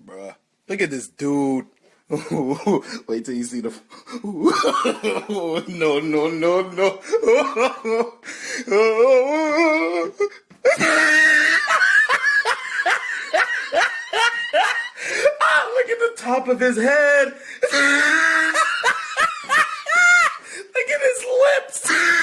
Bruh. Look at this dude. Wait till you see the. No, no, no, no. Look at the top of his head. Look at his lips.